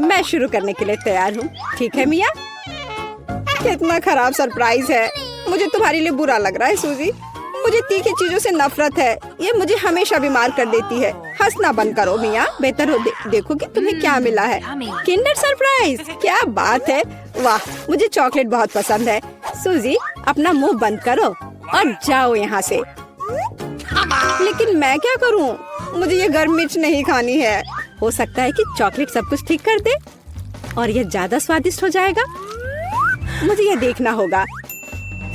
मैं शुरू करने के लिए तैयार हूँ। ठीक है मिया? कितना खराब सरप्राइज है। मुझे तुम्हारे लिए बुरा लग रहा है सूजी। मुझे तीखी चीजों से नफरत है। ये मुझे हमेशा बीमार कर देती है। हंसना बंद करो मिया। बेहतर हो देखो कि तुम्हें क्या मिला है। किंडर सरप्राइज, क्या बात है। वाह, मुझे चॉकलेट बहुत पसंद है। सूजी, अपना मुंह बंद करो और जाओ यहाँ से। लेकिन मैं क्या करूँ? मुझे ये गर्म मिर्च नहीं खानी है। हो सकता है कि चॉकलेट सब कुछ ठीक कर दे और ये ज्यादा स्वादिष्ट हो जाएगा। मुझे ये देखना होगा।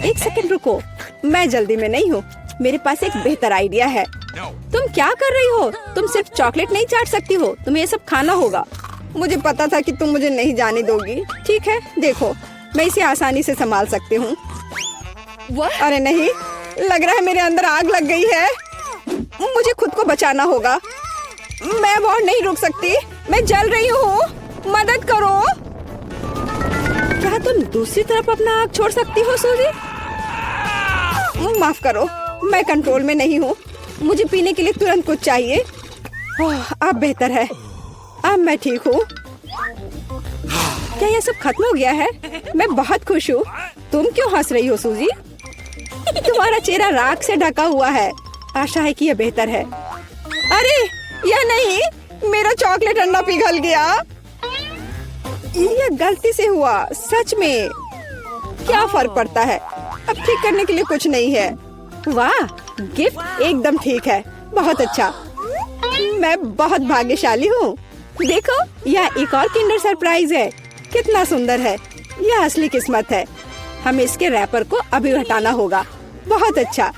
एक सेकंड रुको, मैं जल्दी में नहीं हूँ। मेरे पास एक बेहतर आइडिया है। तुम क्या कर रही हो? तुम सिर्फ चॉकलेट नहीं चाट सकती हो, तुम्हें ये सब खाना होगा। मुझे पता था कि तुम मुझे नहीं जाने दोगी। ठीक है, देखो, मैं इसे आसानी से संभाल सकती हूँ। अरे नहीं, लग रहा है मेरे अंदर आग लग गई है। मुझे खुद को बचाना होगा। मैं और नहीं रुक सकती। मैं जल रही हूँ, मदद करो। क्या तुम दूसरी तरफ अपना आग छोड़ सकती हो सूजी? माफ करो, मैं कंट्रोल में नहीं हूँ। मुझे पीने के लिए तुरंत कुछ चाहिए। अब बेहतर है, अब मैं ठीक हूँ। क्या ये सब खत्म हो गया है? मैं बहुत खुश हूँ। तुम क्यों हंस रही हो सूजी? तुम्हारा चेहरा राख से ढका हुआ है। आशा है कि यह बेहतर है। अरे यह नहीं, मेरा चॉकलेट अंडा पिघल गया। यह गलती से हुआ, सच में। क्या फर्क पड़ता है? अब ठीक करने के लिए कुछ नहीं है। वाह, गिफ्ट एकदम ठीक है। बहुत अच्छा, मैं बहुत भाग्यशाली हूँ। देखो, यह एक और किंडर सरप्राइज है। कितना सुंदर है। यह असली किस्मत है। हमें इसके रैपर को अभी हटाना होगा। बहुत अच्छा,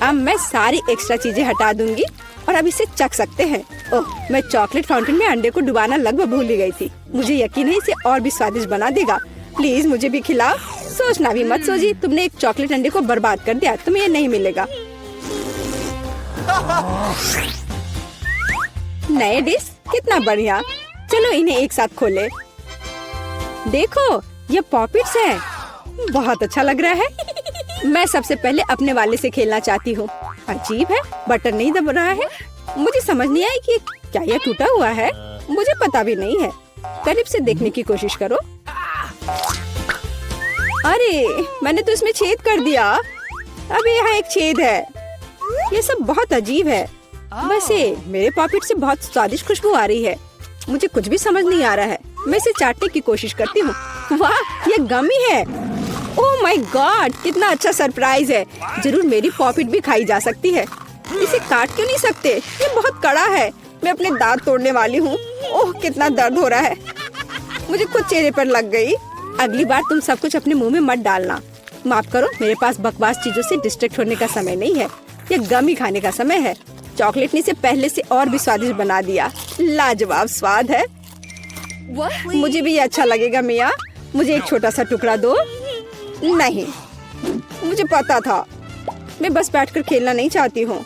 अब मैं सारी एक्स्ट्रा चीजें हटा दूंगी और अब इसे चख सकते हैं। ओह, मैं चॉकलेट फाउंटेन में अंडे को डुबाना लगभग भूल ही गई थी। मुझे यकीन है इसे और भी स्वादिष्ट बना देगा। प्लीज मुझे भी खिलाओ। सोचना भी मत सूजी, तुमने एक चॉकलेट अंडे को बर्बाद कर दिया। तुम्हें ये नहीं मिलेगा। नए डिश, कितना बढ़िया। चलो इन्हें एक साथ खोले। देखो, ये पॉपिट्स है। बहुत अच्छा लग रहा है। मैं सबसे पहले अपने वाले से खेलना चाहती हूँ। अजीब है, बटन नहीं दब रहा है। मुझे समझ नहीं आई कि क्या यह टूटा हुआ है। मुझे पता भी नहीं है। करीब से देखने की कोशिश करो। अरे, मैंने तो इसमें छेद कर दिया। अभी यहाँ एक छेद है। ये सब बहुत अजीब है। वैसे मेरे पॉकेट से बहुत स्वादिष्ट खुशबू आ रही है। मुझे कुछ भी समझ नहीं आ रहा है। मैं इसे चाटने की कोशिश करती हूँ। वाह, ये गमी है। ओह माय गॉड, कितना अच्छा सरप्राइज है। जरूर मेरी पॉकेट भी खाई जा सकती है। इसे काट क्यों नहीं सकते? ये बहुत कड़ा है। मैं अपने दांत तोड़ने वाली हूँ। ओह, कितना दर्द हो रहा है। मुझे खुद चेहरे पर लग गई। अगली बार तुम सब कुछ अपने मुंह में मत डालना। माफ करो, मेरे पास बकवास चीजों से डिस्ट्रैक्ट होने का समय नहीं है। ये गमी खाने का समय है। चॉकलेट ने इसे पहले से और भी स्वादिष्ट बना दिया। लाजवाब स्वाद है। मुझे भी ये अच्छा लगेगा मिया। मुझे एक छोटा सा टुकड़ा दो। नहीं, मुझे पता था। मैं बस बैठकर खेलना नहीं चाहती हूँ।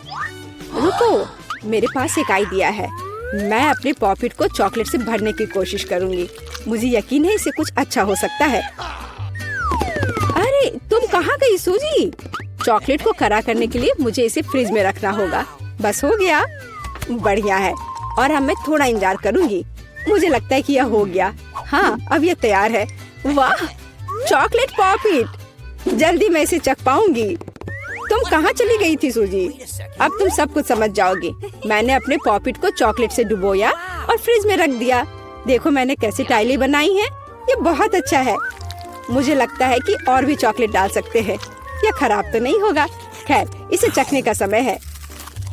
रुको, मेरे पास एक आइडिया है। मैं अपने पॉकेट को चॉकलेट से भरने की कोशिश करूँगी। मुझे यकीन है इसे कुछ अच्छा हो सकता है। अरे, तुम कहाँ गई सूजी? चॉकलेट को कड़ा करने के लिए मुझे इसे फ्रिज में रखना होगा। बस हो गया। बढ़िया है। और अब मैं थोड़ा इंतजार करूँगी। मुझे लगता है कि यह हो गया। हाँ, अब यह तैयार है। वाह, चॉकलेट पॉकेट। जल्दी मैं इसे चख पाऊंगी। तुम कहाँ चली गई थी सूजी? अब तुम सब कुछ समझ जाओगी। मैंने अपने पॉकेट को चॉकलेट से डुबोया और फ्रिज में रख दिया। देखो मैंने कैसे टाइलें बनाई हैं। ये बहुत अच्छा है। मुझे लगता है कि और भी चॉकलेट डाल सकते हैं। यह खराब तो नहीं होगा। खैर, इसे चखने का समय है।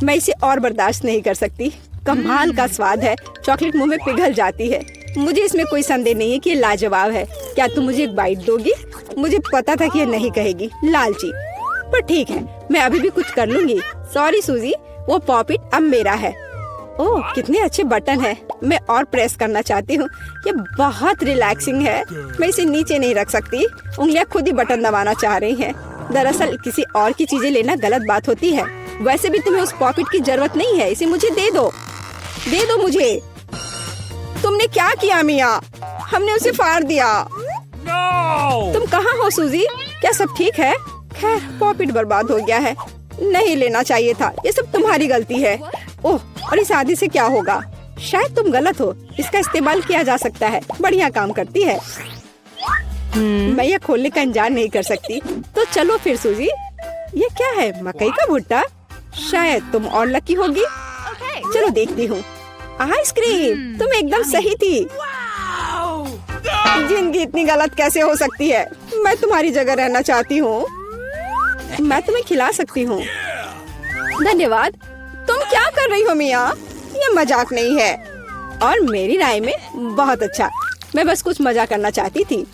मैं इसे और बर्दाश्त नहीं कर सकती। कमाल का स्वाद है। चॉकलेट मुंह में पिघल जाती है। मुझे इसमें कोई संदेह नहीं है कि ये लाजवाब है। क्या तुम मुझे एक बाइट दोगी? मुझे पता था कि ये नहीं कहेगी, लालची। पर ठीक है, मैं अभी भी कुछ कर लूंगी। सॉरी सूजी, वो पॉकेट अब मेरा है। ओह, कितने अच्छे बटन है। मैं और प्रेस करना चाहती हूँ। ये बहुत रिलैक्सिंग है। मैं इसे नीचे नहीं रख सकती। उंगलियां खुद ही बटन दबाना चाह रही हैं। दरअसल किसी और की चीजें लेना गलत बात होती है। वैसे भी तुम्हें उस पॉकेट की जरूरत नहीं है। इसे मुझे दे दो। दे दो मुझे। तुमने क्या किया मिया? हमने उसे फाड़ दिया। No! तुम कहाँ हो सूजी? क्या सब ठीक है? खैर, पॉकेट बर्बाद हो गया है। नहीं लेना चाहिए था। ये सब तुम्हारी गलती है। ओह, और इस आदि से क्या होगा? शायद तुम गलत हो, इसका इस्तेमाल किया जा सकता है। बढ़िया काम करती है। मैं यह खोलने का इंतजार नहीं कर सकती। तो चलो फिर सूजी, ये क्या है? मकई का भुट्टा? शायद तुम और लकी होगी। चलो देखती हूँ। आइसक्रीम, तुम एकदम सही थी। जिंदगी इतनी गलत कैसे हो सकती है? मैं तुम्हारी जगह रहना चाहती हूँ। मैं तुम्हें खिला सकती हूँ। धन्यवाद। तुम क्या कर रही हो मिया? ये मजाक नहीं है। और मेरी राय में बहुत अच्छा। मैं बस कुछ मजा करना चाहती थी।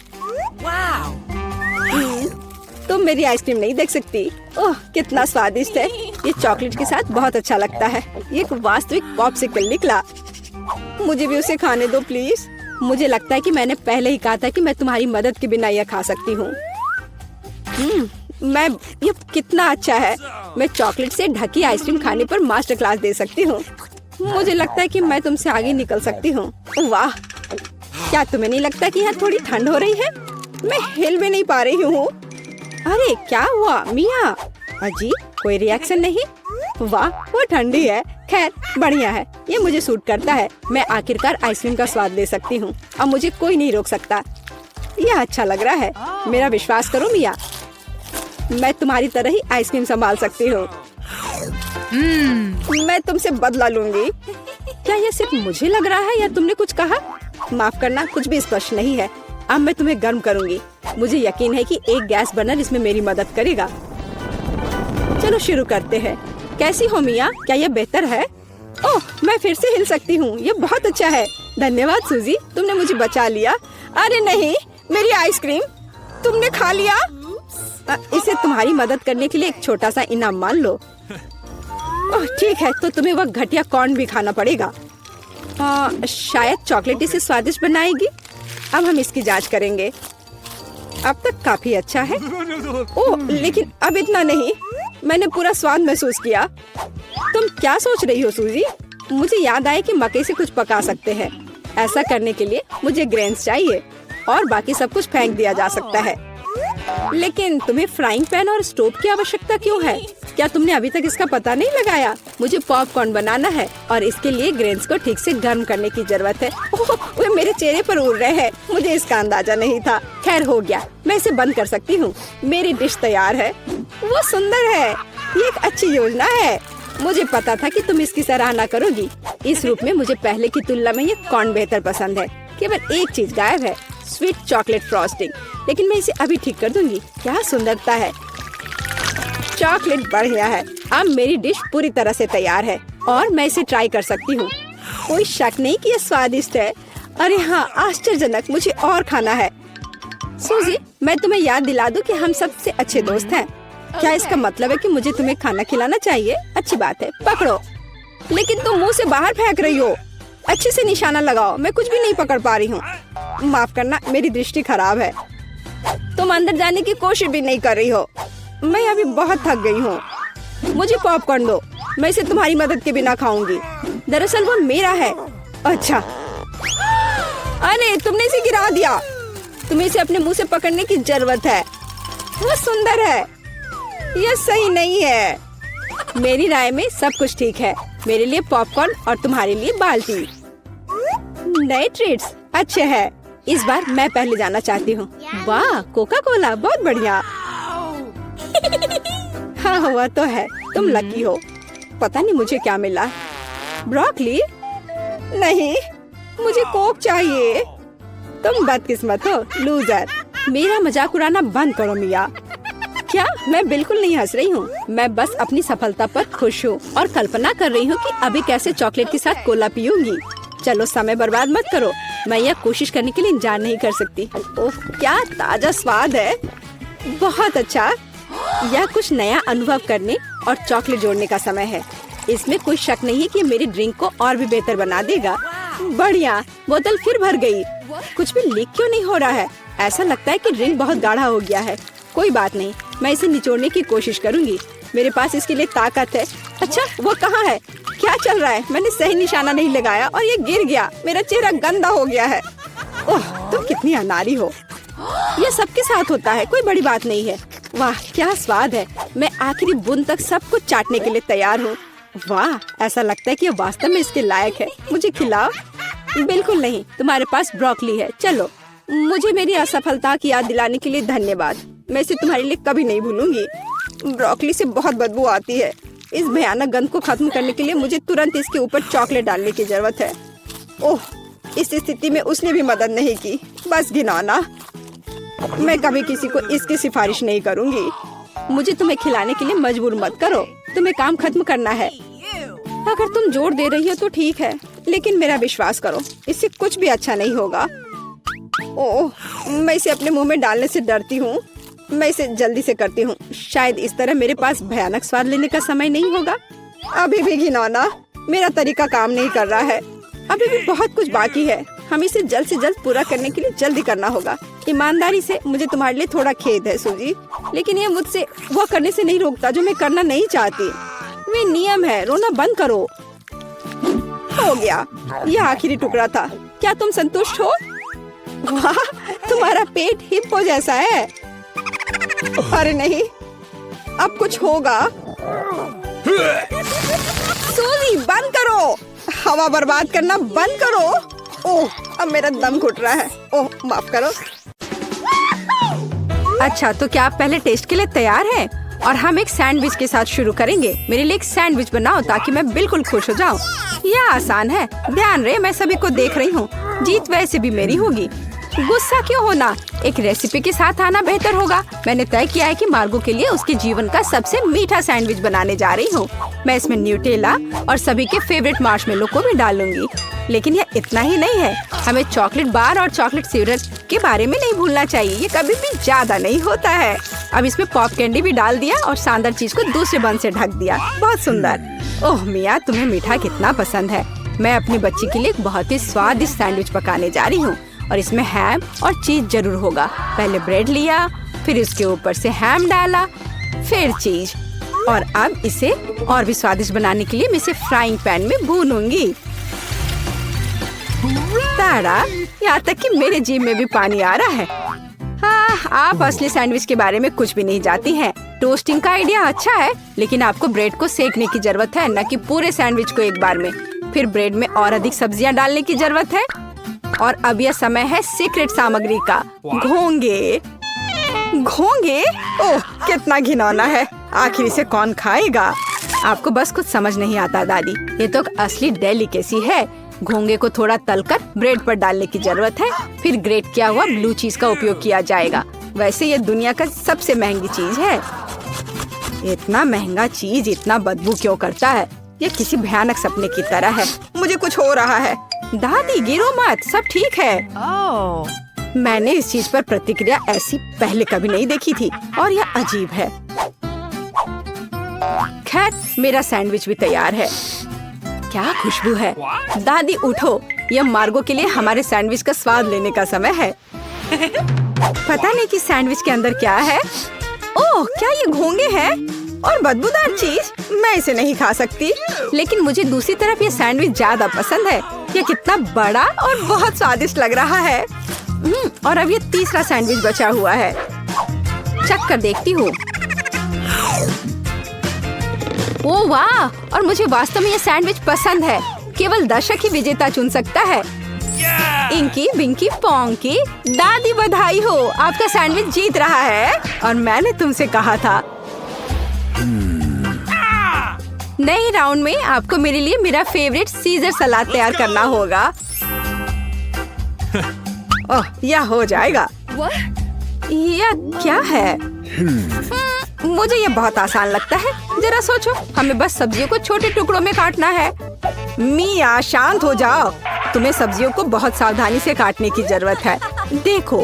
तुम मेरी आइसक्रीम नहीं देख सकती। ओह, कितना स्वादिष्ट है। ये चॉकलेट के साथ बहुत अच्छा लगता है। ये एक वास्तविक पॉप्सिकल निकला। मुझे भी उसे खाने दो प्लीज। मुझे लगता है कि मैंने पहले ही कहा था कि मैं तुम्हारी मदद के बिना यह खा सकती हूँ। ये कितना अच्छा है। मैं चॉकलेट से ढकी आइसक्रीम खाने पर मास्टर क्लास दे सकती हूँ। मुझे लगता है कि मैं तुमसे आगे निकल सकती हूँ। वाह, क्या तुम्हें नहीं लगता कि यहाँ थोड़ी ठंड हो रही है? मैं हिल भी नहीं पा रही हूँ। अरे क्या हुआ मिया? अजी, कोई रिएक्शन नहीं? वाह, वो ठंडी है। खैर, बढ़िया है। ये मुझे सूट करता है। मैं आखिरकार आइसक्रीम का स्वाद ले सकती हूँ। अब मुझे कोई नहीं रोक सकता। यह अच्छा लग रहा है। मेरा विश्वास करो मिया, मैं तुम्हारी तरह ही आइसक्रीम संभाल सकती हूँ। मैं तुमसे बदला लूंगी। क्या यह सिर्फ मुझे लग रहा है या तुमने कुछ कहा? माफ करना, कुछ भी स्पष्ट नहीं है। अब मैं तुम्हें गर्म करूंगी। मुझे यकीन है कि एक गैस बर्नर इसमें मेरी मदद करेगा। चलो शुरू करते हैं। कैसी हो मिया? क्या यह बेहतर है? ओह, मैं फिर से हिल सकती हूँ। यह बहुत अच्छा है। धन्यवाद सूजी, तुमने मुझे बचा लिया। अरे नहीं, मेरी आइसक्रीम तुमने खा लिया। इसे तुम्हारी मदद करने के लिए एक छोटा सा इनाम मान लो। ओह ठीक है, तो तुम्हें वह घटिया कॉर्न भी खाना पड़ेगा। शायद चॉकलेट इसे स्वादिष्ट बनाएगी। अब हम इसकी जांच करेंगे। अब तक काफी अच्छा है। ओह, लेकिन अब इतना नहीं। मैंने पूरा स्वाद महसूस किया। तुम क्या सोच रही हो सूजी? मुझे याद आया कि मकई से कुछ पका सकते हैं। ऐसा करने के लिए मुझे ग्रेन्स चाहिए और बाकी सब कुछ फेंक दिया जा सकता है। लेकिन तुम्हें फ्राइंग पैन और स्टोव की आवश्यकता क्यों है? क्या तुमने अभी तक इसका पता नहीं लगाया? मुझे पॉपकॉर्न बनाना है और इसके लिए ग्रेन्स को ठीक से गर्म करने की जरूरत है। ओह, वे मेरे चेहरे पर उड़ रहे हैं। मुझे इसका अंदाजा नहीं था। खैर, हो गया। मैं इसे बंद कर सकती हूँ। मेरी डिश तैयार है। वो सुंदर है। ये एक अच्छी योजना है। मुझे पता था कि तुम इसकी सराहना करोगी। इस रूप में मुझे पहले की तुलना में ये कॉर्न बेहतर पसंद है। केवल एक चीज गायब है, स्वीट चॉकलेट फ्रॉस्टिंग। लेकिन मैं इसे अभी ठीक कर दूंगी। क्या सुंदरता है। चॉकलेट बढ़िया है। अब मेरी डिश पूरी तरह से तैयार है और मैं इसे ट्राई कर सकती हूँ। कोई शक नहीं कि यह स्वादिष्ट है। अरे हाँ, आश्चर्यजनक। मुझे और खाना है। सूजी, मैं तुम्हें याद दिला दूं कि हम सबसे अच्छे दोस्त हैं। क्या इसका मतलब है कि मुझे तुम्हें खाना खिलाना चाहिए? अच्छी बात है, पकड़ो। लेकिन तुम मुंह से बाहर फेंक रही हो। अच्छे से निशाना लगाओ। मैं कुछ भी नहीं पकड़ पा रही हूँ। माफ करना, मेरी दृष्टि खराब है। तुम अंदर जाने की कोशिश भी नहीं कर रही हो। मैं अभी बहुत थक गई हूँ। मुझे पॉपकॉर्न दो। मैं इसे तुम्हारी मदद के बिना खाऊंगी। दरअसल वो मेरा है। अच्छा, अरे तुमने इसे गिरा दिया। तुम्हें इसे अपने मुंह से पकड़ने की जरूरत है। वो सुंदर है। यह सही नहीं है। मेरी राय में सब कुछ ठीक है। मेरे लिए पॉपकॉर्न और तुम्हारे लिए बाल्टी। नए ट्रीट्स अच्छे हैं। इस बार मैं पहले जाना चाहती हूँ। वाह, कोका कोला, बहुत बढ़िया। हाँ, हुआ तो है। तुम लकी हो। पता नहीं मुझे क्या मिला। ब्रोकली? नहीं, मुझे कोक चाहिए। तुम बदकिस्मत हो, लूजर। मेरा मजाक उड़ाना बंद करो मिया। क्या? मैं बिल्कुल नहीं हंस रही हूँ। मैं बस अपनी सफलता पर खुश हूँ और कल्पना कर रही हूँ कि अभी कैसे चॉकलेट के साथ कोला पीऊंगी। चलो, समय बर्बाद मत करो। मैं यह कोशिश करने के लिए इंतजार नहीं कर सकती। ओह, क्या ताजा स्वाद है। बहुत अच्छा। यह कुछ नया अनुभव करने और चॉकलेट जोड़ने का समय है। इसमें कोई शक नहीं है कि मेरी ड्रिंक को और भी बेहतर बना देगा। बढ़िया। बोतल फिर भर गई। कुछ भी लीक क्यों नहीं हो रहा है? ऐसा लगता है कि ड्रिंक बहुत गाढ़ा हो गया है। कोई बात नहीं, मैं इसे निचोड़ने की कोशिश करूंगी। मेरे पास इसके लिए ताकत है। अच्छा, वो कहाँ है? क्या चल रहा है? मैंने सही निशाना नहीं लगाया और ये गिर गया। मेरा चेहरा गंदा हो गया है। ओह, तुम कितनी अनाड़ी हो। ये सबके साथ होता है, कोई बड़ी बात नहीं है। वाह, क्या स्वाद है। मैं आखिरी बूंद तक सब कुछ चाटने के लिए तैयार हूँ। वाह, ऐसा लगता है कि ये वास्तव में इसके लायक है। मुझे खिलाओ। बिल्कुल नहीं, तुम्हारे पास ब्रोकली है। चलो, मुझे मेरी असफलता की याद दिलाने के लिए धन्यवाद। मैं इसे तुम्हारे लिए कभी नहीं भूलूंगी। ब्रोकली से बहुत बदबू आती है। इस भयानक गंध को खत्म करने के लिए मुझे तुरंत इसके ऊपर चॉकलेट डालने की जरूरत है। ओह, इस स्थिति में उसने भी मदद नहीं की। बस घिनौना। मैं कभी किसी को इसकी सिफारिश नहीं करूंगी। मुझे तुम्हें खिलाने के लिए मजबूर मत करो। तुम्हें काम खत्म करना है। अगर तुम जोर दे रही हो तो ठीक है, लेकिन मेरा विश्वास करो, इससे कुछ भी अच्छा नहीं होगा। ओह, मैं इसे अपने मुंह में डालने से डरती हूँ। मैं इसे जल्दी से करती हूँ। शायद इस तरह मेरे पास भयानक स्वाद लेने का समय नहीं होगा। अभी भी घिनौना। मेरा तरीका काम नहीं कर रहा है। अभी भी बहुत कुछ बाकी है। हम इसे जल्द से जल्द पूरा करने के लिए जल्दी करना होगा। ईमानदारी से मुझे तुम्हारे लिए थोड़ा खेद है सूजी, लेकिन ये मुझसे वो करने से नहीं रोकता जो मैं करना नहीं चाहती। वे नियम है। रोना बंद करो। हो गया, यह आखिरी टुकड़ा था। क्या तुम संतुष्ट हो? वाह, तुम्हारा पेट हिप्पो जैसा है। अरे नहीं, अब कुछ होगा। सूजी, बंद करो। हवा बर्बाद करना बंद करो। ओह, अब मेरा दम घुट रहा है। ओह, माफ करो। अच्छा, तो क्या आप पहले टेस्ट के लिए तैयार हैं? और हम एक सैंडविच के साथ शुरू करेंगे। मेरे लिए एक सैंडविच बनाओ ताकि मैं बिल्कुल खुश हो जाऊं। यह आसान है। ध्यान रहे, मैं सभी को देख रही हूँ। जीत वैसे भी मेरी होगी। गुस्सा क्यों होना? एक रेसिपी के साथ आना बेहतर होगा। मैंने तय किया है कि मार्गो के लिए उसके जीवन का सबसे मीठा सैंडविच बनाने जा रही हूँ। मैं इसमें न्यूटेला और सभी के फेवरेट मार्शमेलो को भी डालूंगी। लेकिन यह इतना ही नहीं है। हमें चॉकलेट बार और चॉकलेट सिरप के बारे में नहीं भूलना चाहिए। ये कभी भी ज्यादा नहीं होता है। अब इसमें पॉप कैंडी भी डाल दिया और शानदार चीज को दूसरे बन से ढक दिया। बहुत सुंदर। ओह मिया, तुम्हें मीठा कितना पसंद है। मैं अपनी बच्ची के लिए एक बहुत ही स्वादिष्ट सैंडविच पकाने जा रही हूँ और इसमें हैम और चीज जरूर होगा। पहले ब्रेड लिया, फिर उसके ऊपर से हैम डाला, फिर चीज, और अब इसे और भी स्वादिष्ट बनाने के लिए मैं इसे फ्राइंग पैन में भूनूंगी। ताड़ा, यहाँ तक कि मेरे जीभ में भी पानी आ रहा है। हाँ, आप असली सैंडविच के बारे में कुछ भी नहीं जानती हैं। टोस्टिंग का आइडिया अच्छा है, लेकिन आपको ब्रेड को सेकने की जरूरत है, न कि पूरे सैंडविच को एक बार में। फिर ब्रेड में और अधिक सब्जियां डालने की जरूरत है। और अब यह समय है सीक्रेट सामग्री का, घोंगे। घोंगे? ओह, कितना घिनौना है। आखिर इसे कौन खाएगा? आपको बस कुछ समझ नहीं आता दादी। ये तो असली डेलिकेसी है। घोंगे को थोड़ा तलकर ब्रेड पर डालने की जरूरत है। फिर ग्रेट किया हुआ ब्लू चीज का उपयोग किया जाएगा। वैसे ये दुनिया का सबसे महंगी चीज है। इतना महंगा चीज इतना बदबू क्यों करता है? ये किसी भयानक सपने की तरह है। मुझे कुछ हो रहा है। दादी, गिरो मत, सब ठीक है। मैंने इस चीज पर प्रतिक्रिया ऐसी पहले कभी नहीं देखी थी और यह अजीब है। खैर, मेरा सैंडविच भी तैयार है। क्या खुशबू है। दादी उठो, यह मार्गो के लिए हमारे सैंडविच का स्वाद लेने का समय है। पता नहीं कि सैंडविच के अंदर क्या है। ओह, क्या ये घोंगे हैं और बदबूदार चीज? मैं इसे नहीं खा सकती। लेकिन मुझे दूसरी तरफ ये सैंडविच ज्यादा पसंद है। ये कितना बड़ा और बहुत स्वादिष्ट लग रहा है। और अब ये तीसरा सैंडविच बचा हुआ है। चख कर देखती हूँ। ओह वाह, और मुझे वास्तव में ये सैंडविच पसंद है। केवल दर्शक ही विजेता चुन सकता है। इंकी बिंकी पोंकी, दादी बधाई हो, आपका सैंडविच जीत रहा है। और मैंने तुमसे कहा था। नए राउंड में आपको मेरे लिए मेरा फेवरेट सीजर सलाद तैयार करना होगा। ओह, यह हो जाएगा। यह क्या है? मुझे यह बहुत आसान लगता है। जरा सोचो, हमें बस सब्जियों को छोटे टुकड़ों में काटना है। मिया, शांत हो जाओ। तुम्हें सब्जियों को बहुत सावधानी से काटने की जरूरत है। देखो,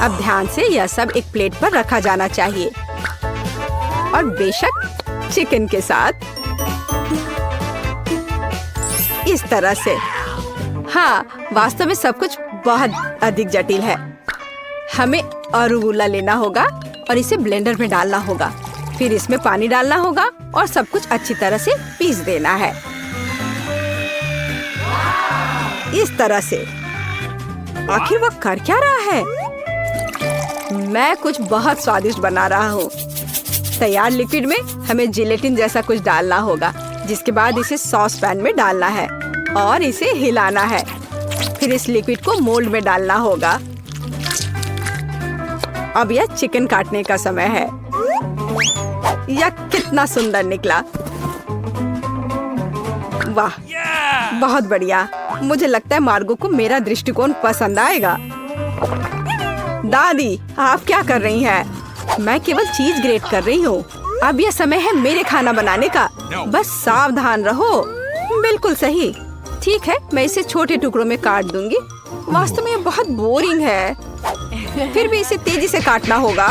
अब ध्यान से यह सब एक प्लेट पर रखा जाना चाहिए। और बेशक चिकन के साथ इस तरह से। हाँ, वास्तव में सब कुछ बहुत अधिक जटिल है। हमें अरुगुला लेना होगा और इसे ब्लेंडर में डालना होगा। फिर इसमें पानी डालना होगा और सब कुछ अच्छी तरह से पीस देना है। इस तरह से। आखिर वह कर क्या रहा है? मैं कुछ बहुत स्वादिष्ट बना रहा हूँ। तैयार लिक्विड में हमें जिलेटिन जैसा कुछ डालना होगा, जिसके बाद इसे सॉस पैन में डालना है और इसे हिलाना है। फिर इस लिक्विड को मोल्ड में डालना होगा। अब यह चिकन काटने का समय है। यह कितना सुंदर निकला! वाह, बहुत बढ़िया। मुझे लगता है मार्गो को मेरा दृष्टिकोण पसंद आएगा। दादी, आप क्या कर रही हैं? मैं केवल चीज ग्रेट कर रही हूँ। अब यह समय है मेरे खाना बनाने का। बस सावधान रहो। बिल्कुल सही। ठीक है, मैं इसे छोटे टुकड़ों में काट दूंगी। वास्तव में यह बहुत बोरिंग है, फिर भी इसे तेजी से काटना होगा।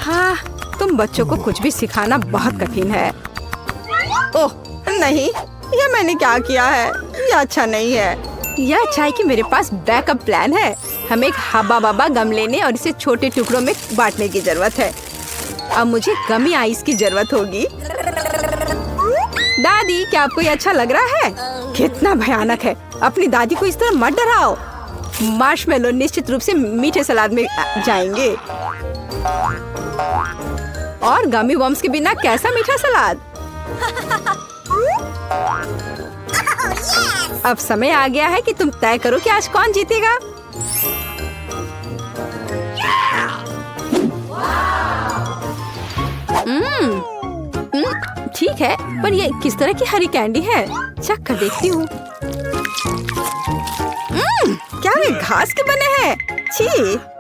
हाँ, तुम बच्चों को कुछ भी सिखाना बहुत कठिन है। ओह नहीं, यह मैंने क्या किया है? यह अच्छा नहीं है। यह अच्छा है कि मेरे पास बैकअप प्लान है। हमें एक हब्बा बब्बा गम लेने और इसे छोटे टुकड़ों में बांटने की जरूरत है। अब मुझे गमी आइस की जरूरत होगी। दादी, क्या आपको ये अच्छा लग रहा है? कितना भयानक है! अपनी दादी को इस तरह मत डराओ। मार्शमेलो निश्चित रूप से मीठे सलाद में जाएंगे। और गमी बम्स के बिना कैसा मीठा सलाद? अब समय आ गया है कि तुम तय करो कि आज कौन जीतेगा। ठीक है, पर ये किस तरह की हरी कैंडी है? चख कर देखती हूँ। क्या ये घास के बने हैं? छी,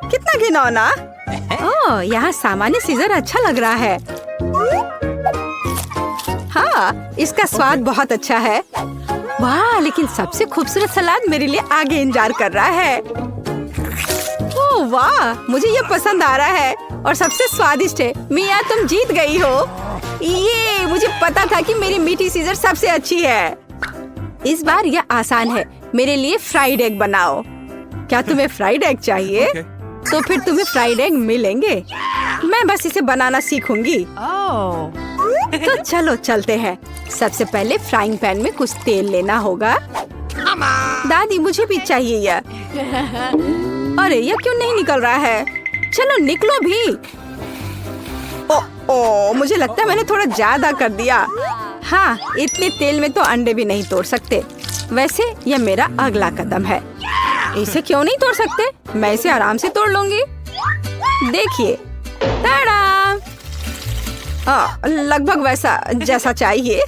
कितना घिनौना। ओह, यहाँ सामान्य सीजर अच्छा लग रहा है। हाँ, इसका स्वाद बहुत अच्छा है। वाह, लेकिन सबसे खूबसूरत सलाद मेरे लिए आगे इंतजार कर रहा है। ओह वाह, मुझे ये पसंद आ रहा है और सबसे स्वादिष्ट है। मिया, तुम जीत गई हो। ये मुझे पता था कि मेरी मीठी सीजर सबसे अच्छी है। इस बार यह आसान है। मेरे लिए फ्राइड एग बनाओ। क्या तुम्हें फ्राइड एग चाहिए? तो फिर तुम्हें फ्राइड एग मिलेंगे। मैं बस इसे बनाना सीखूंगी। तो चलो चलते हैं। सबसे पहले फ्राइंग पैन में कुछ तेल लेना होगा। दादी, मुझे भी चाहिए यह। अरे, यह क्यों नहीं निकल रहा है? चलो निकलो भी। ओ, मुझे लगता है मैंने थोड़ा ज्यादा कर दिया। हाँ, इतने तेल में तो अंडे भी नहीं तोड़ सकते। वैसे यह मेरा अगला कदम है। इसे क्यों नहीं तोड़ सकते? मैं इसे आराम से तोड़ लूंगी। देखिए, ताड़ा! लगभग वैसा जैसा चाहिए।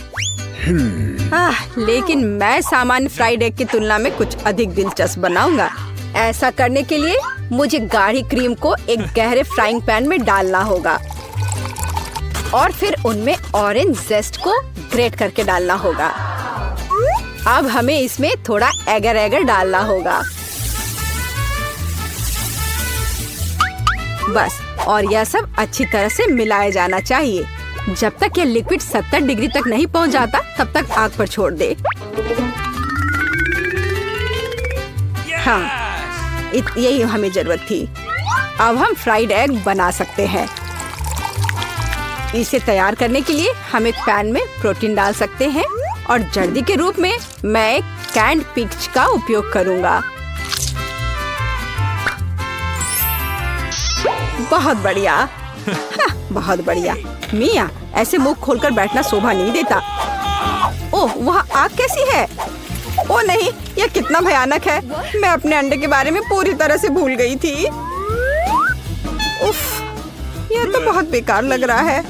लेकिन मैं सामान्य फ्राइड एग की तुलना में कुछ अधिक दिलचस्प बनाऊंगा। ऐसा करने के लिए मुझे गाढ़ी क्रीम को एक गहरे फ्राइंग पैन में डालना होगा और फिर उनमें ऑरेंज जेस्ट को ग्रेट करके डालना होगा। अब हमें इसमें थोड़ा एगर एगर डालना होगा। बस, और यह सब अच्छी तरह से मिलाया जाना चाहिए। जब तक यह लिक्विड 70 डिग्री तक नहीं पहुंच जाता, तब तक आग पर छोड़ दे। हाँ, यही हमें जरूरत थी। अब हम फ्राइड एग बना सकते हैं। इसे तैयार करने के लिए हम एक पैन में प्रोटीन डाल सकते हैं और जर्दी के रूप में मैं एक कैंड पीच का उपयोग करूंगा। बहुत बढ़िया। हाँ, बहुत बढ़िया। मिया, ऐसे मुंह खोलकर बैठना शोभा नहीं देता। ओह, वहाँ आग कैसी है? ओह नहीं, यह कितना भयानक है। मैं अपने अंडे के बारे में पूरी तरह से भूल गई थी। उफ, यह तो बहुत बेकार लग रहा है।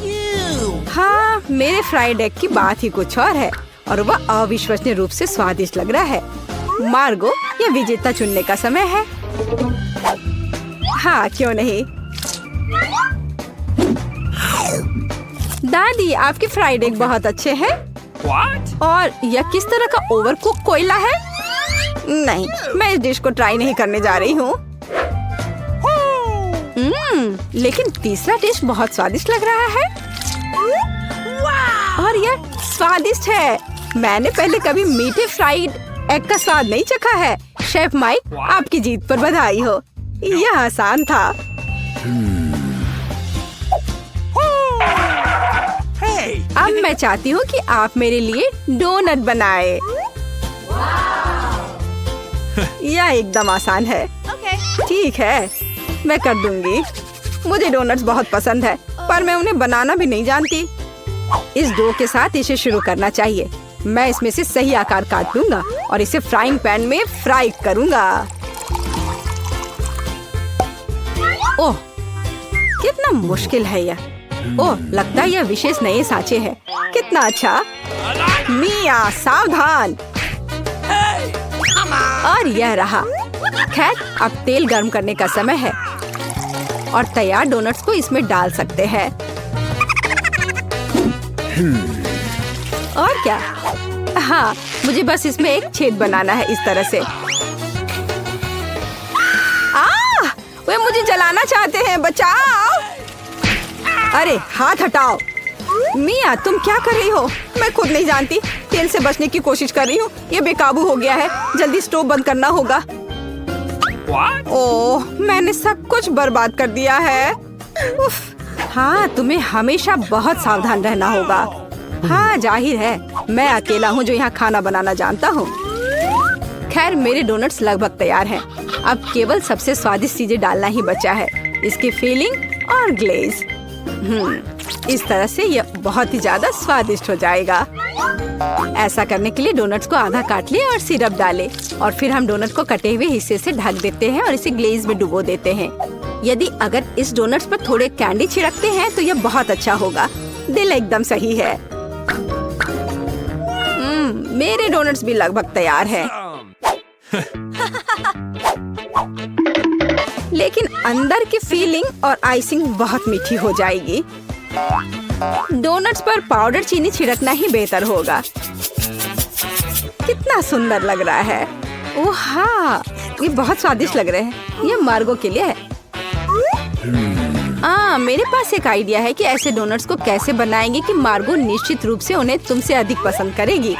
हाँ, मेरे फ्राइड एग की बात ही कुछ और है और वह अविश्वसनीय रूप से स्वादिष्ट लग रहा है। मार्गो, यह विजेता चुनने का समय है। हाँ, क्यों नहीं। दादी, आपके फ्राइड एग बहुत अच्छे हैं। What? और यह किस तरह का ओवरकुक कोयला है? नहीं, मैं इस डिश को ट्राई नहीं करने जा रही हूँ। लेकिन तीसरा डिश बहुत स्वादिष्ट लग रहा है। और यह स्वादिष्ट है। मैंने पहले कभी मीठे फ्राइड एग का स्वाद नहीं चखा है। शेफ माइक, आपकी जीत पर बधाई हो। यह आसान था। अब मैं चाहती हूँ कि आप मेरे लिए डोनट बनाए। यह एकदम आसान है। ठीक है, मैं कर दूंगी। मुझे डोनट्स बहुत पसंद है, पर मैं उन्हें बनाना भी नहीं जानती। इस डो के साथ इसे शुरू करना चाहिए। मैं इसमें से सही आकार काट लूंगा और इसे फ्राइंग पैन में फ्राई करूंगा। ओह, कितना मुश्किल है यह। ओह, लगता है यह विशेष नए सांचे हैं। कितना अच्छा। मिया सावधान। और यह रहा। खैर, अब तेल गर्म करने का समय है और तैयार डोनट्स को इसमें डाल सकते हैं। और क्या? हाँ, मुझे बस इसमें एक छेद बनाना है इस तरह से। वे मुझे जलाना चाहते हैं, बचाओ। अरे हाथ हटाओ। मिया, तुम क्या कर रही हो? मैं खुद नहीं जानती। तेल से बचने की कोशिश कर रही हूँ। ये बेकाबू हो गया है। जल्दी स्टोव बंद करना होगा। ओह, मैंने सब कुछ बर्बाद कर दिया है। उफ, हाँ, तुम्हें हमेशा बहुत सावधान रहना होगा। हाँ, जाहिर है, मैं अकेला हूँ जो यहाँ खाना बनाना जानता हूँ। खैर, मेरे डोनट्स लगभग तैयार हैं। अब केवल सबसे स्वादिष्ट चीजें डालना ही बचा है, इसकी फीलिंग और ग्लेज। इस तरह से यह बहुत ही ज्यादा स्वादिष्ट हो जाएगा। ऐसा करने के लिए डोनट्स को आधा काट ले और सिरप डालें और फिर हम डोनट को कटे हुए हिस्से से ढक देते हैं और इसे ग्लेज में डुबो देते हैं। यदि अगर इस डोनट्स पर थोड़े कैंडी छिड़कते हैं तो यह बहुत अच्छा होगा। दिल एकदम सही है। मेरे डोनट्स भी लगभग तैयार हैं। लेकिन अंदर की फीलिंग और आइसिंग बहुत मीठी हो जाएगी। डोनट्स पर पाउडर चीनी छिड़कना ही बेहतर होगा। कितना सुंदर लग रहा है। ओह हाँ, ये बहुत स्वादिष्ट लग रहे हैं। ये मार्गो के लिए है। मेरे पास एक आइडिया है कि ऐसे डोनट्स को कैसे बनाएंगे कि मार्गो निश्चित रूप से उन्हें तुमसे अधिक पसंद करेगी।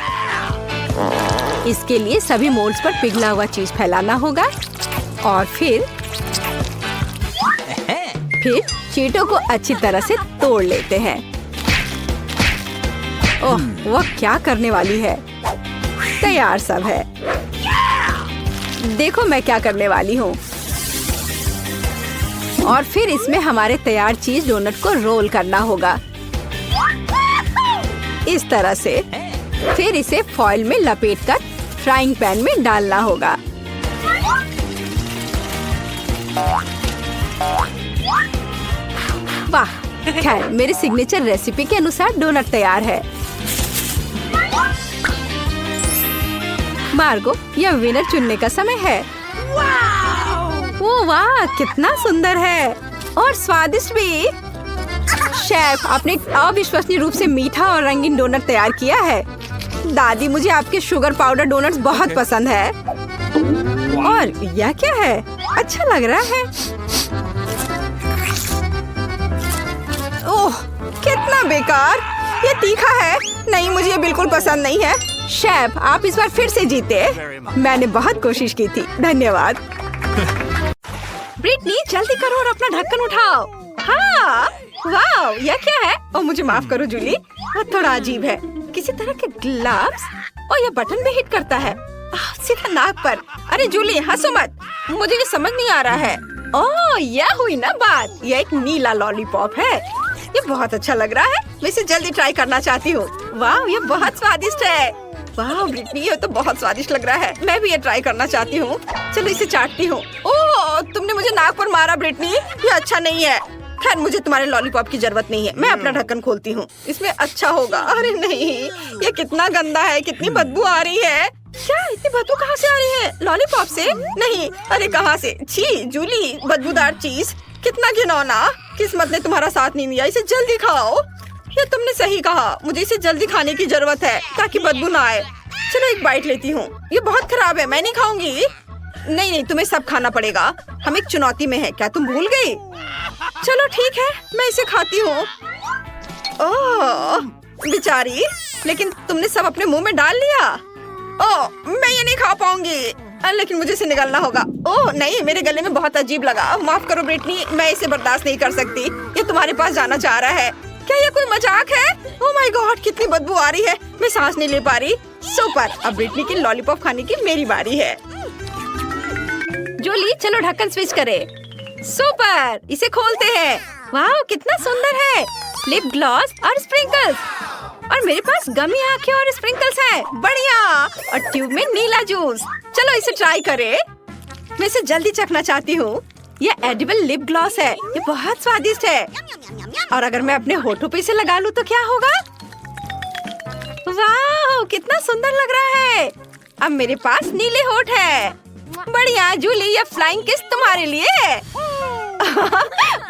इसके लिए सभी मोल्ड्स पर पिघला हुआ चीज फैलाना होगा और फिर चीटों को अच्छी तरह से तोड़ लेते हैं। ओह, वह क्या करने वाली है। तैयार सब है। देखो मैं क्या करने वाली हूँ। और फिर इसमें हमारे तैयार चीज डोनट को रोल करना होगा इस तरह से। फिर इसे फॉइल में लपेटकर फ्राइंग पैन में डालना होगा। वाह, खैर मेरे सिग्नेचर रेसिपी के अनुसार डोनट तैयार है। मार्गो, यह विनर चुनने का समय है। ओह वाह, कितना सुंदर है और स्वादिष्ट भी। शेफ, आपने अविश्वसनीय रूप से मीठा और रंगीन डोनट तैयार किया है। दादी, मुझे आपके शुगर पाउडर डोनट्स बहुत पसंद है। और यह क्या है? अच्छा लग रहा है। ओह, कितना बेकार। ये तीखा है। नहीं, मुझे ये बिल्कुल पसंद नहीं है। शेफ, आप इस बार फिर से जीते। मैंने बहुत कोशिश की थी। धन्यवाद। ब्रिटनी, जल्दी करो और अपना ढक्कन उठाओ। हाँ, वाह, यह क्या है? ओ, मुझे माफ करो जूली, थोड़ा अजीब है। किसी तरह के ग्लव्स और यह बटन भी हिट करता है। सीधा नाक पर। अरे जूली, हंसो मत। मुझे ये समझ नहीं आ रहा है। ओह, यह हुई ना बात। यह एक नीला लॉलीपॉप है। ये बहुत अच्छा लग रहा है। मैं इसे जल्दी ट्राई करना चाहती हूँ। वाह, ये बहुत स्वादिष्ट है। वाह ब्रिटनी, ये तो बहुत स्वादिष्ट लग रहा है। मैं भी ये ट्राई करना चाहती हूँ। चलो इसे चाटती हूँ। ओह, तुमने मुझे नाक पर मारा ब्रिटनी। ये अच्छा नहीं है। खैर, मुझे तुम्हारे लॉलीपॉप की जरूरत नहीं है। मैं अपना ढक्कन खोलती हूँ। इसमें अच्छा होगा। अरे नहीं, ये कितना गंदा है। कितनी बदबू आ रही है। क्या इतनी बदबू कहाँ से आ रही है? लॉलीपॉप से? नहीं, अरे कहाँ से? छी जूली, बदबूदार चीज। कितना घिनौना। किस्मत ने तुम्हारा साथ नहीं दिया। इसे जल्दी खाओ। ये तुमने सही कहा। मुझे इसे जल्दी खाने की जरूरत है ताकि बदबू ना आए। चलो एक बाइट लेती हूँ। ये बहुत खराब है। मैं नहीं खाऊंगी। नहीं, तुम्हें सब खाना पड़ेगा। हम एक चुनौती में हैं। क्या तुम भूल गई? चलो ठीक है, मैं इसे खाती हूँ। ओह बेचारी, लेकिन तुमने सब अपने मुंह में डाल लिया। ओह, मैं ये नहीं खा पाऊंगी। लेकिन मुझे इसे निगलना होगा। ओह नहीं, मेरे गले में बहुत अजीब लगा। माफ करो ब्रिटनी, मैं इसे बर्दाश्त नहीं कर सकती। ये तुम्हारे पास जाना चाह रहा है। क्या ये कोई मजाक है? ओह माय गॉड, कितनी बदबू आ रही है। मैं सांस नहीं ले पा रही। सुपर, अब ब्रिटनी की लॉलीपॉप खाने की मेरी बारी है। जूली, चलो ढक्कन स्विच करे। सुपर, इसे खोलते हैं। वाह कितना सुंदर है, लिप ग्लॉस और स्प्रिंकल्स। और मेरे पास गमी आंखें और स्प्रिंकल्स हैं। बढ़िया। और ट्यूब में नीला जूस। चलो इसे ट्राई करें। मैं इसे जल्दी चखना चाहती हूँ। ये एडिबल लिप ग्लॉस है, ये बहुत स्वादिष्ट है। और अगर मैं अपने होठों पे इसे लगा लूँ तो क्या होगा? वाह कितना सुंदर लग रहा है। अब मेरे पास नीले होठ है। बढ़िया जूली, ये फ्लाइंग किस तुम्हारे लिए है।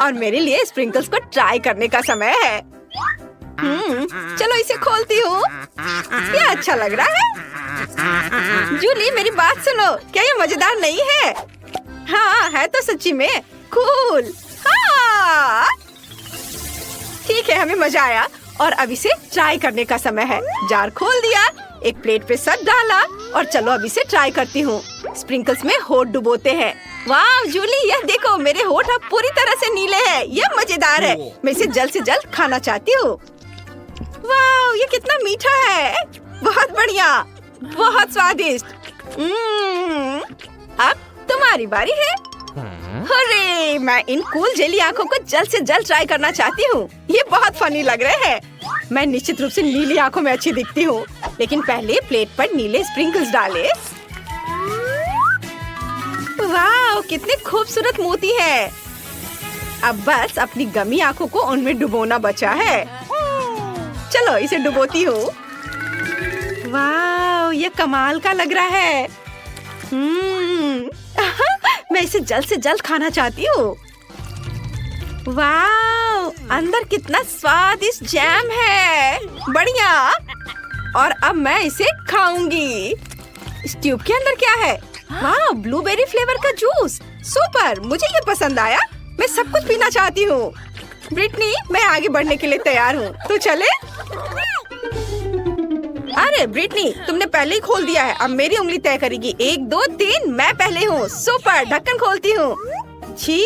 और मेरे लिए स्प्रिंकल्स को ट्राई करने का समय है। चलो इसे खोलती हूँ। ये अच्छा लग रहा है। जूली मेरी बात सुनो, क्या ये मजेदार नहीं है? हाँ है तो सच्ची में कूल। हाँ ठीक है, हमें मजा आया। और अब इसे ट्राई करने का समय है। जार खोल दिया, एक प्लेट पे सब डाला और चलो अब इसे ट्राई करती हूँ। स्प्रिंकल्स में होठ डुबोते हैं। वाह जूली, यह देखो मेरे होठ अब पूरी तरह से नीले हैं। यह मजेदार है। मैं इसे जल्द से जल्द खाना चाहती हूँ। वाह ये कितना मीठा है। बहुत बढ़िया, बहुत स्वादिष्ट। अब तुम्हारी बारी है। अरे मैं इन कूल जेली आंखों को जल्द से जल्द ट्राई करना चाहती हूँ। ये बहुत फनी लग रहे हैं। मैं निश्चित रूप से नीली आंखों में अच्छी दिखती हूँ, लेकिन पहले प्लेट पर नीले स्प्रिंकल्स डाले। वाह कितने खूबसूरत मोती है। अब बस अपनी गमी आंखों को उनमें डुबोना बचा है। चलो इसे डुबोती हूँ। वाह ये कमाल का लग रहा है। मैं इसे जल्द से जल्द खाना चाहती हूँ। वाह अंदर कितना स्वादिष्ट जैम है। बढ़िया। और अब मैं इसे खाऊंगी। इस ट्यूब के अंदर क्या है? वाह ब्लूबेरी फ्लेवर का जूस। सुपर, मुझे ये पसंद आया। मैं सब कुछ पीना चाहती हूँ। ब्रिटनी मैं आगे बढ़ने के लिए तैयार हूँ, तो चले? अरे ब्रिटनी तुमने पहले ही खोल दिया है। अब मेरी उंगली तय करेगी। 1 2 3 मैं पहले हूँ। सुपर, ढक्कन खोलती हूँ। छी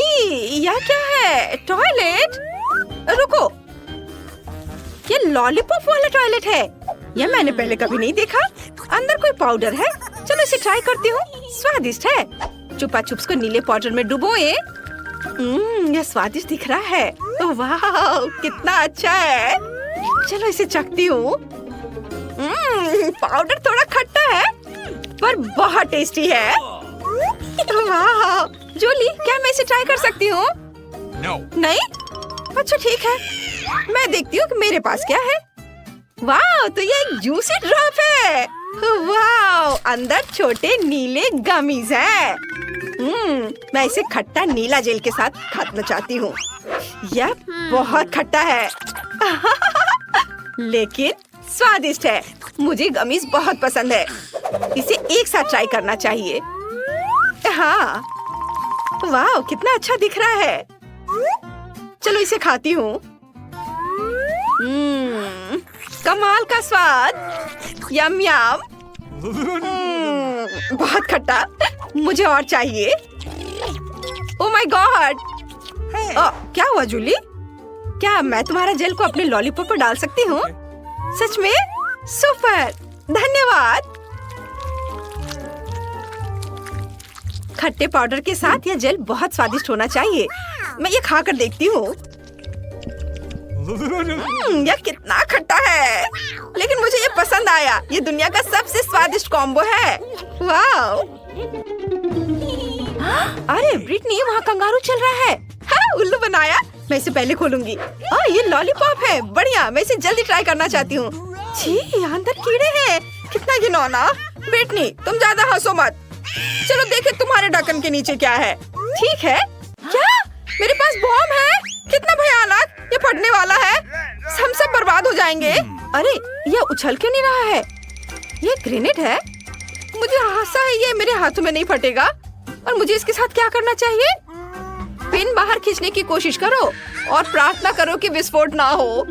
यह क्या है? टॉयलेट? रुको, ये लॉलीपॉप वाला टॉयलेट है। यह मैंने पहले कभी नहीं देखा। अंदर कोई पाउडर है। चलो इसे ट्राई करती हूँ। स्वादिष्ट है। चुपा चुप्स को नीले पाउडर में डुबोए। यह स्वादिष्ट दिख रहा है। वाह कितना अच्छा है। चलो इसे चखती हूँ। पाउडर थोड़ा खट्टा है पर बहुत टेस्टी है। वाह जूली, क्या मैं इसे ट्राई कर सकती हूँ? No. नहीं? अच्छा ठीक है, मैं देखती हूँ कि मेरे पास क्या है। वाह तो ये एक जूसी ड्रॉप है। वाह अंदर छोटे नीले गमीज हैं। मैं इसे खट्टा नीला जेल के साथ खाना चाहती हूँ। यह बहुत खट्टा है लेकिन स्वादिष्ट है। मुझे गमीज बहुत पसंद है। इसे एक साथ ट्राई करना चाहिए। हाँ वाह कितना अच्छा दिख रहा है। चलो इसे खाती हूँ। कमाल का स्वाद। यम यम। बहुत खट्टा, मुझे और चाहिए। Oh my God. क्या हुआ जूली? क्या मैं तुम्हारा जेल को अपने लॉलीपॉप पर डाल सकती हूँ? सच में? सुपर, धन्यवाद। खट्टे पाउडर के साथ यह जेल बहुत स्वादिष्ट होना चाहिए। मैं ये खाकर देखती हूँ। यह कितना खट्टा है, लेकिन मुझे ये पसंद आया। ये दुनिया का सबसे स्वादिष्ट कॉम्बो है। वाह। अरे ब्रिटनी वहाँ कंगारू चल रहा है। हाँ, उल्लू बनाया। मैं इसे पहले खोलूंगी। ये लॉलीपॉप है। बढ़िया, मैं इसे जल्दी ट्राई करना चाहती हूँ। छी, अंदर कीड़े हैं। कितना घिनौना। ब्रिटनी तुम ज्यादा हंसो मत। चलो देखे तुम्हारे ढक्कन के नीचे क्या है। ठीक है। क्या मेरे पास बॉम्ब है? कितना भयानक। ये फटने वाला है। हम सब बर्बाद हो जाएंगे। अरे ये उछल क्यों नहीं रहा है? ये ग्रेनेड है। मुझे आशा है ये मेरे हाथों में नहीं फटेगा। और मुझे इसके साथ क्या करना चाहिए? पिन बाहर खींचने की कोशिश करो और प्रार्थना करो कि विस्फोट ना हो।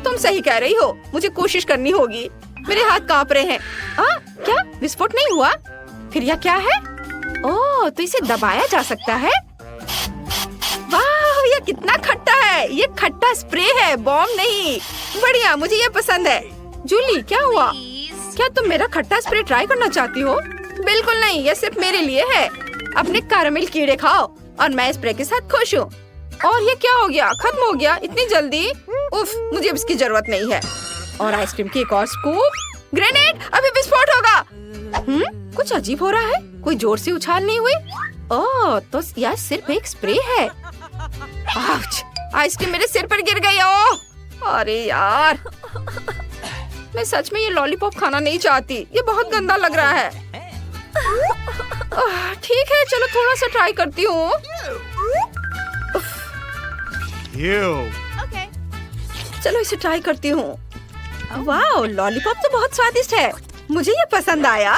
तुम सही कह रही हो, मुझे कोशिश करनी होगी। मेरे हाथ कांप रहे हैं। क्या विस्फोट नहीं हुआ? फिर यह क्या है? ओह, तो इसे दबाया जा सकता है। वाह, यह कितना खट्टा है। ये खट्टा स्प्रे है, बॉम्ब नहीं। बढ़िया, मुझे ये पसंद है। जूली क्या हुआ? क्या तुम मेरा खट्टा स्प्रे ट्राई करना चाहती हो? बिल्कुल नहीं, यह सिर्फ मेरे लिए है। अपने कैरेमल कीड़े खाओ। और मैं स्प्रे के साथ खुश हूँ। और ये क्या हो गया, खत्म हो गया इतनी जल्दी? उफ, मुझे अब इसकी जरूरत नहीं है। और आइसक्रीम की एक और स्कूप। ग्रेनेड, अभी विस्फोट होगा। कुछ अजीब हो रहा है, कोई जोर से उछाल नहीं हुई। ओह, तो यह सिर्फ एक स्प्रे है। आउच, आइसक्रीम मेरे सिर पर गिर गई। ओह, अरे यार, मैं सच में ये लॉलीपॉप खाना नहीं चाहती, ये बहुत गंदा लग रहा है। ठीक है, चलो थोड़ा सा ट्राई करती हूँ। चलो इसे ट्राई करती हूँ। वाह, लॉलीपॉप तो बहुत स्वादिष्ट है, मुझे ये पसंद आया।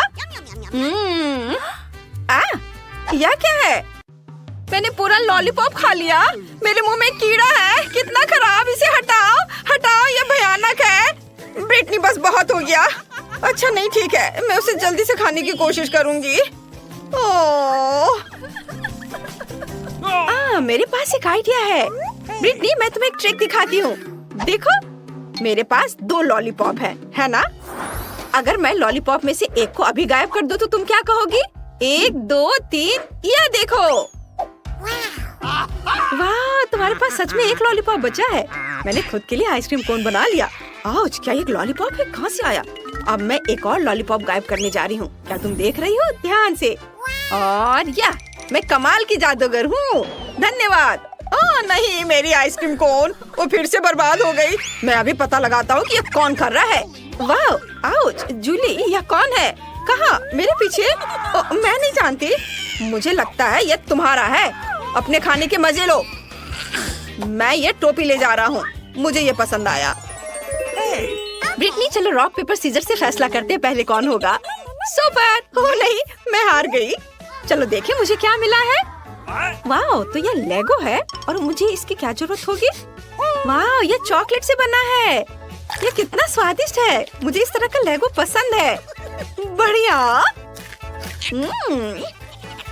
यह क्या है? मैंने पूरा लॉलीपॉप खा लिया। मेरे मुंह में कीड़ा है, कितना खराब, इसे हटाओ हटाओ, ये भयानक है। ब्रिटनी, बस बहुत हो गया। अच्छा नहीं, ठीक है, मैं उसे जल्दी से खाने की कोशिश करूंगी। मेरे पास एक आइडिया है। ब्रिटनी, मैं तुम्हें एक ट्रिक दिखाती हूँ। देखो, मेरे पास 2 लॉलीपॉप है ना? अगर मैं लॉलीपॉप में से एक को अभी गायब कर दूँ तो तुम क्या कहोगी? 1 2 3, यह देखो। वाह, तुम्हारे पास सच में एक लॉलीपॉप बचा है। मैंने खुद के लिए आइसक्रीम कोन बना लिया। आउच, क्या एक लॉलीपॉप है? कहाँ से आया? अब मैं एक और लॉलीपॉप गायब करने जा रही हूँ। क्या तुम देख रही हो ध्यान से? और या, मैं कमाल की जादूगर हूँ। धन्यवाद। नहीं, मेरी आइसक्रीम कोन वो फिर से बर्बाद हो गई। मैं अभी पता लगाता हूँ कि ये कौन कर रहा है। वाह, आउच, जूली, यह कौन है? कहाँ? मेरे पीछे? मैं नहीं जानती। मुझे लगता है ये तुम्हारा है। अपने खाने के मजे लो। मैं ये टोपी ले जा रहा हूँ, मुझे ये पसंद आया। ब्रिटनी, चलो रॉक पेपर सीजर से फैसला करते हैं, पहले कौन होगा। सुपर। ओह नहीं, मैं हार गई। चलो देखें मुझे क्या मिला है। वाह, तो ये लेगो है और मुझे इसकी क्या जरूरत होगी? वाह, ये चॉकलेट से बना है। ये कितना स्वादिष्ट है, मुझे इस तरह का लेगो पसंद है। बढ़िया।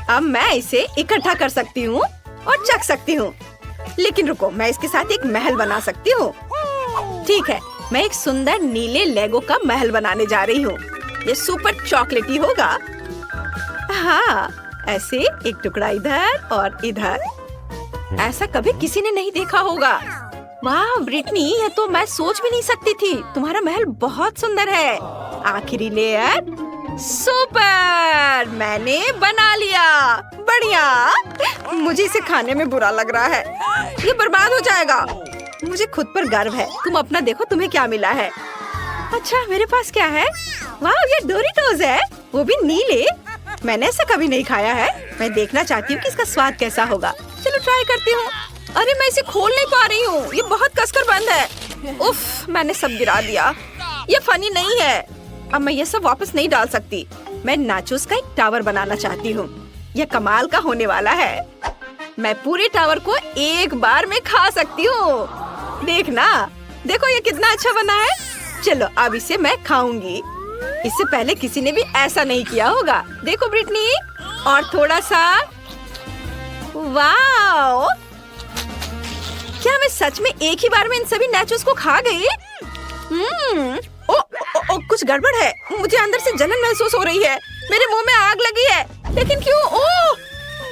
अब मैं इसे इकट्ठा कर सकती हूँ और चख सकती हूँ। लेकिन रुको, मैं इसके साथ एक महल बना सकती हूँ। ठीक है, मैं एक सुंदर नीले लेगो का महल बनाने जा रही हूँ। ये सुपर चॉकलेटी होगा। हाँ, ऐसे एक टुकड़ा इधर और इधर। ऐसा कभी किसी ने नहीं देखा होगा। वाह ब्रिटनी, ये तो मैं सोच भी नहीं सकती थी। तुम्हारा महल बहुत सुंदर है। आखिरी लेयर। सुपर, मैंने बना लिया। बढ़िया। मुझे इसे खाने में बुरा लग रहा है, ये बर्बाद हो जाएगा। मुझे खुद पर गर्व है। तुम अपना देखो, तुम्हें क्या मिला है। अच्छा, मेरे पास क्या है? वाह, ये डोरिटोज है, वो भी नीले। मैंने ऐसा कभी नहीं खाया है। मैं देखना चाहती हूँ कि इसका स्वाद कैसा होगा। चलो ट्राई करती हूँ। अरे, मैं इसे खोल नहीं पा रही हूँ, ये बहुत कसकर बंद है। उफ, मैंने सब गिरा दिया। ये फनी नहीं है। अब मैं ये सब वापस नहीं डाल सकती। मैं नाचोस का एक टावर बनाना चाहती हूँ। यह कमाल का होने वाला है। मैं पूरे टावर को एक बार में खा सकती हूँ। देखना, देखो ये कितना अच्छा बना है। चलो अब इसे मैं खाऊंगी। इससे पहले किसी ने भी ऐसा नहीं किया होगा। देखो ब्रिटनी, और थोड़ा सा। वाओ, क्या मैं सच में एक ही बार में इन सभी नाचोस को खा गई? कुछ गड़बड़ है। मुझे अंदर से जलन महसूस हो रही है। मेरे मुंह में आग लगी है। लेकिन क्यों? ओह,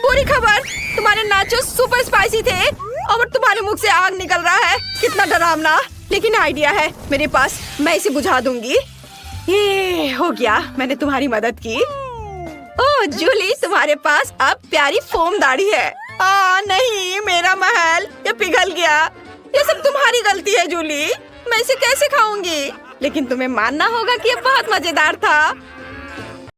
बुरी खबर, तुम्हारे नाचोस सुपर स्पाइसी थे और तुम्हारे मुंह से आग निकल रहा है। कितना डरावना। लेकिन आइडिया है मेरे पास, मैं इसे बुझा दूंगी। ये हो गया, मैंने तुम्हारी मदद की। ओह जूली, तुम्हारे पास अब प्यारी फोम दाढ़ी है। नहीं, मेरा महल ये पिघल गया। ये सब तुम्हारी गलती है जूली। मैं इसे कैसे खाऊंगी? लेकिन तुम्हें मानना होगा कि ये बहुत मजेदार था।